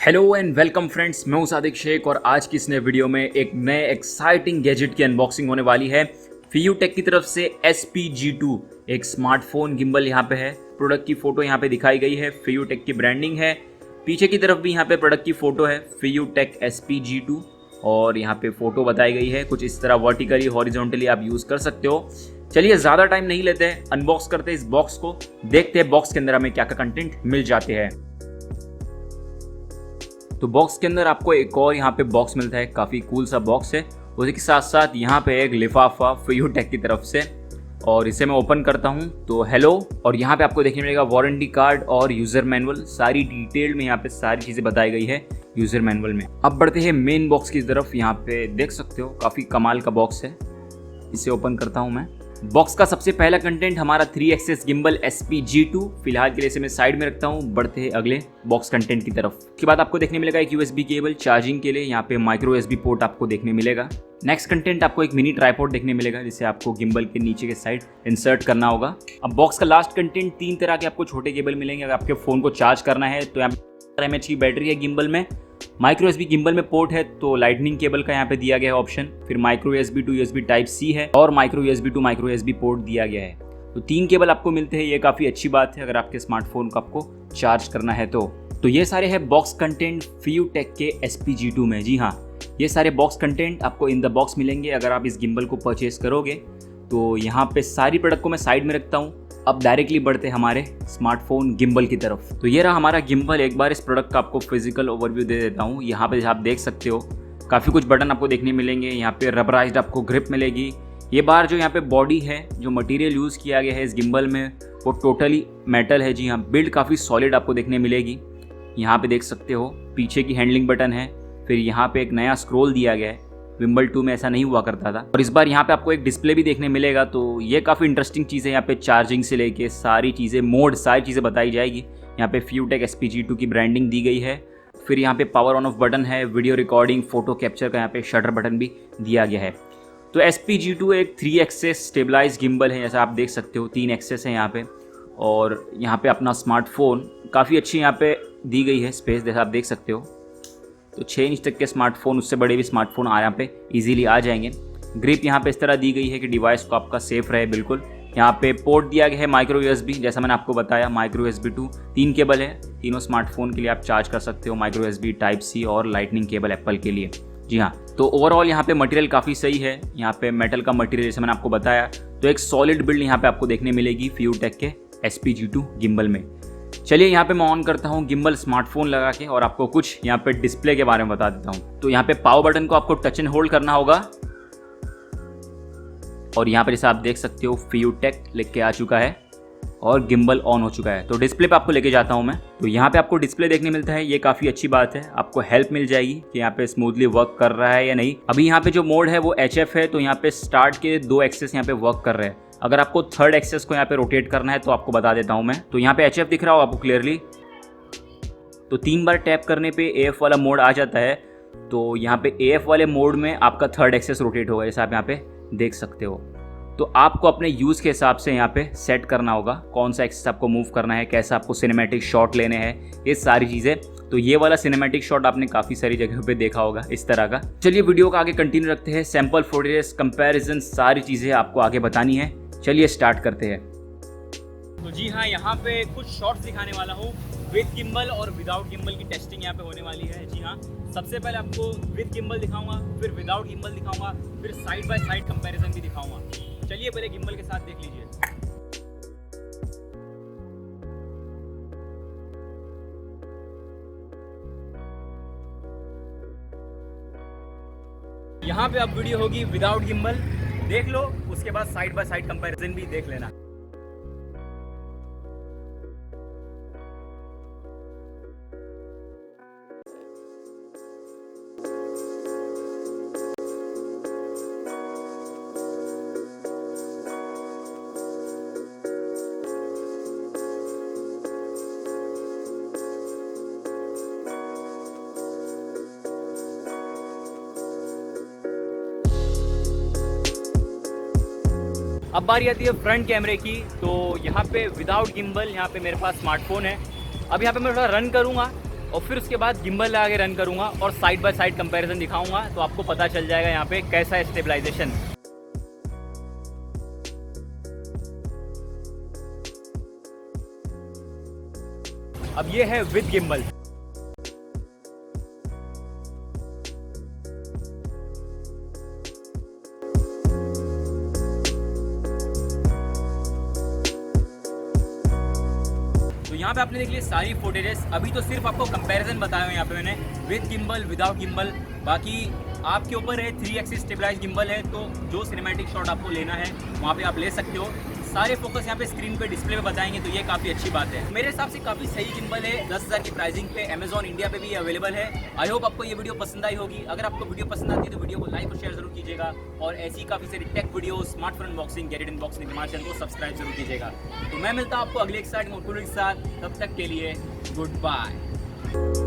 Hello and welcome friends, मैं हूं सादिक शेख और आज की इस नए वीडियो में एक नए एक्साइटिंग गैजेट की अनबॉक्सिंग होने वाली है। FiuTech की तरफ से SPG2 एक स्मार्टफोन गिम्बल यहाँ पे है। प्रोडक्ट की फोटो यहाँ पे दिखाई गई है, FiuTech की ब्रांडिंग है। पीछे की तरफ भी यहाँ पे प्रोडक्ट की फोटो है FiuTech SPG2 और यहाँ पे फोटो बताई गई है। कुछ इस तरह वर्टिकली हॉरिजॉन्टली आप यूज कर सकते हो। चलिए ज़्यादा टाइम नहीं लेते हैं, अनबॉक्स करते हैं इस बॉक्स को, देखते हैं बॉक्स के अंदर हमें क्या क्या कंटेंट मिल जाते हैं। तो बॉक्स के अंदर आपको एक और यहाँ पे बॉक्स मिलता है, काफ़ी कूल सा बॉक्स है। उसी के साथ साथ यहाँ पे एक लिफाफा FiuTech की तरफ से, और इसे मैं ओपन करता हूँ तो हेलो, और यहाँ पे आपको देखने मिलेगा वारंटी कार्ड और यूज़र मैनुअल। सारी डिटेल में यहाँ पे सारी चीज़ें बताई गई है यूज़र मैनुअल में। अब बढ़ते हैं मेन बॉक्स की तरफ। यहाँ पे देख सकते हो काफ़ी कमाल का बॉक्स है। इसे ओपन करता हूँ मैं। बॉक्स का सबसे पहला कंटेंट हमारा 3 एक्सेस गिम्बल SPG2। फिलहाल के लिए इसे मैं साइड में रखता हूँ। बढ़ते हैं अगले बॉक्स कंटेंट की तरफ। उसके बाद आपको देखने मिलेगा एक USB केबल चार्जिंग के लिए। यहाँ पे माइक्रो USB पोर्ट आपको देखने मिलेगा। नेक्स्ट कंटेंट आपको एक मिनी ट्राइपॉड देखने मिलेगा, जिसे आपको गिम्बल के नीचे के साइड इंसर्ट करना होगा। अब बॉक्स का लास्ट कंटेंट 3 तरह के आपको छोटे केबल मिलेंगे। अगर आपके फोन को चार्ज करना है तो यहाँ पे mAh की बैटरी है गिम्बल में। माइक्रो USB गिम्बल में पोर्ट है तो लाइटनिंग केबल का यहाँ पे दिया गया है ऑप्शन। फिर micro USB to USB type C है और micro USB to micro USB port दिया गया है। तो 3 केबल आपको मिलते हैं। ये काफ़ी अच्छी बात है अगर आपके स्मार्टफोन को आपको चार्ज करना है तो ये सारे हैं बॉक्स कंटेंट FiuTech के SPG2 में। जी हाँ, ये सारे बॉक्स कंटेंट आपको इन द बॉक्स मिलेंगे अगर आप इस गिम्बल को परचेज करोगे। तो यहाँ पे सारी प्रोडक्ट को मैं साइड में रखता हूँ। अब डायरेक्टली बढ़ते हमारे स्मार्टफोन गिम्बल की तरफ। तो ये रहा हमारा गिम्बल। एक बार इस प्रोडक्ट का आपको फिजिकल ओवरव्यू दे देता हूँ। यहाँ पे आप देख सकते हो काफ़ी कुछ बटन आपको देखने मिलेंगे। यहाँ पे रबराइज्ड आपको ग्रिप मिलेगी। ये बार जो यहाँ पे बॉडी है, जो मटेरियल यूज़ किया गया है इस गिम्बल में, वो टोटली मेटल है। जी हाँ, बिल्ड काफ़ी सॉलिड आपको देखने मिलेगी। यहाँ पे देख सकते हो पीछे की हैंडलिंग बटन है। फिर यहाँ पे एक नया स्क्रोल दिया गया है, विम्बल 2 में ऐसा नहीं हुआ करता था। और इस बार यहाँ पे आपको एक डिस्प्ले भी देखने मिलेगा। तो ये काफ़ी इंटरेस्टिंग चीज़ है। यहाँ पे चार्जिंग से लेके सारी चीज़ें, मोड, सारी चीज़ें बताई जाएगी। यहाँ पे FiuTech SPG2 की ब्रांडिंग दी गई है। फिर यहाँ पे पावर ऑन ऑफ बटन है, वीडियो रिकॉर्डिंग, फोटो कैप्चर का यहाँ पे शटर बटन भी दिया गया है। तो SPG2 एक 3 एक्सेस स्टेबलाइज गिम्बल है, जैसा आप देख सकते हो 3 एक्सेस है यहाँ पे। और यहाँ पे अपना स्मार्टफोन काफ़ी अच्छी यहाँ पे दी गई है स्पेस, जैसा आप देख सकते हो। तो 6 इंच तक के स्मार्टफोन, उससे बड़े भी स्मार्टफोन यहाँ पे इजीली आ जाएंगे। ग्रिप यहाँ पे इस तरह दी गई है कि डिवाइस को आपका सेफ रहे बिल्कुल। यहाँ पे पोर्ट दिया गया है माइक्रो USB, जैसा मैंने आपको बताया माइक्रो USB टू। 3 केबल है, तीनों स्मार्टफोन के लिए आप चार्ज कर सकते हो। माइक्रो USB टाइप C और लाइटनिंग केबल एप्पल के लिए। जी हाँ, तो ओवरऑल यहाँ पे मटेरियल काफ़ी सही है। यहाँ पे मेटल का मटेरियल जैसे मैंने आपको बताया, तो एक सॉलिड बिल्ड यहाँ पे आपको देखने मिलेगी FiuTech के SPG2 गिम्बल में। चलिए यहाँ पे मैं ऑन करता हूँ गिम्बल स्मार्टफोन लगा के और आपको कुछ यहाँ पे डिस्प्ले के बारे में बता देता हूँ। तो यहाँ पे पावर बटन को आपको टच एंड होल्ड करना होगा और यहाँ पे जैसे आप देख सकते हो FiuTech लिख के आ चुका है और गिम्बल ऑन हो चुका है। तो डिस्प्ले पे आपको लेके जाता हूँ मैं। तो यहाँ पे आपको डिस्प्ले देखने मिलता है, ये काफ़ी अच्छी बात है। आपको हेल्प मिल जाएगी कि यहाँ पे स्मूथली वर्क कर रहा है या नहीं। अभी यहाँ पे जो मोड है वो HF है, तो यहाँ पे स्टार्ट के 2 एक्सेस यहाँ पे वर्क कर रहे हैं। अगर आपको 3rd एक्सेस को यहाँ पे रोटेट करना है तो आपको बता देता हूँ मैं। तो यहाँ पे HF दिख रहा हो आपको क्लियरली। तो 3 बार टैप करने पे AF वाला मोड आ जाता है। तो यहाँ पे AF वाले मोड में आपका 3rd एक्सेस रोटेट होगा, जैसा आप यहाँ पे देख सकते हो। तो आपको अपने यूज़ के हिसाब से यहाँ पे सेट करना होगा कौन सा एक्सेस आपको मूव करना है, कैसा आपको सिनेमैटिक शॉट लेने हैं, ये सारी चीज़ें। तो ये वाला सिनेमैटिक शॉट आपने काफ़ी सारी जगह पे देखा होगा इस तरह का। चलिए वीडियो का आगे कंटिन्यू रखते हैं। सैम्पल फुटेज, कंपैरिजन, सारी चीज़ें आपको आगे बतानी है। चलिए स्टार्ट करते हैं। तो जी हाँ, यहाँ पे कुछ शॉट्स दिखाने वाला हूँ। विद गिम्बल और विदाउट गिम्बल की टेस्टिंग यहाँ पे होने वाली है। जी हाँ, सबसे पहले आपको विद गिम्बल दिखाऊंगा, फिर विदाउट गिम्बल दिखाऊंगा, फिर साइड बाय साइड कंपैरिजन भी दिखाऊंगा। चलिए पहले गिम्बल के साथ देख लीजिए। यहाँ पे अब वीडियो होगी विदाउट गिम्बल, देख लो। उसके बाद साइड बाय साइड कंपैरिजन भी देख लेना। अब बारी आती है फ्रंट कैमरे की। तो यहाँ पे विदाउट गिम्बल यहाँ पे मेरे पास स्मार्टफोन है। अब यहाँ पे मैं थोड़ा रन करूँगा और फिर उसके बाद गिम्बल लगा के रन करूँगा और साइड बाय साइड कंपैरिजन दिखाऊंगा, तो आपको पता चल जाएगा यहाँ पे कैसा है स्टेबलाइजेशन। अब ये है विद गिम्बल। तो यहाँ पे आपने देख लिया सारी फुटेजेस। अभी तो सिर्फ आपको कंपैरिजन बताया हुआ यहाँ पे मैंने, विद गिम्बल विदाउट गिम्बल। बाकी आपके ऊपर है, 3 एक्सिस स्टेबलाइज गिम्बल है, तो जो सिनेमैटिक शॉट आपको लेना है वहाँ पे आप ले सकते हो। सारे फोकस यहाँ पे स्क्रीन पे डिस्प्ले पे बताएंगे, तो ये काफ़ी अच्छी बात है। मेरे हिसाब से काफ़ी सही गिम्बल है, 10,000 की प्राइसिंग पे अमेजॉन इंडिया पे भी अवेलेबल है। आई होप आपको ये वीडियो पसंद आई होगी। अगर आपको वीडियो पसंद आती है तो वीडियो को लाइक और शेयर जरूर कीजिएगा, और ऐसी काफ़ी सारी take video, smartphone unboxing, gadget unboxing हमारे चैनल को सब्सक्राइब जरूर कीजिएगा। तो मैं मिलता हूँ आपको अगले एक साथ के साथ, तब तक के लिए गुड बाय।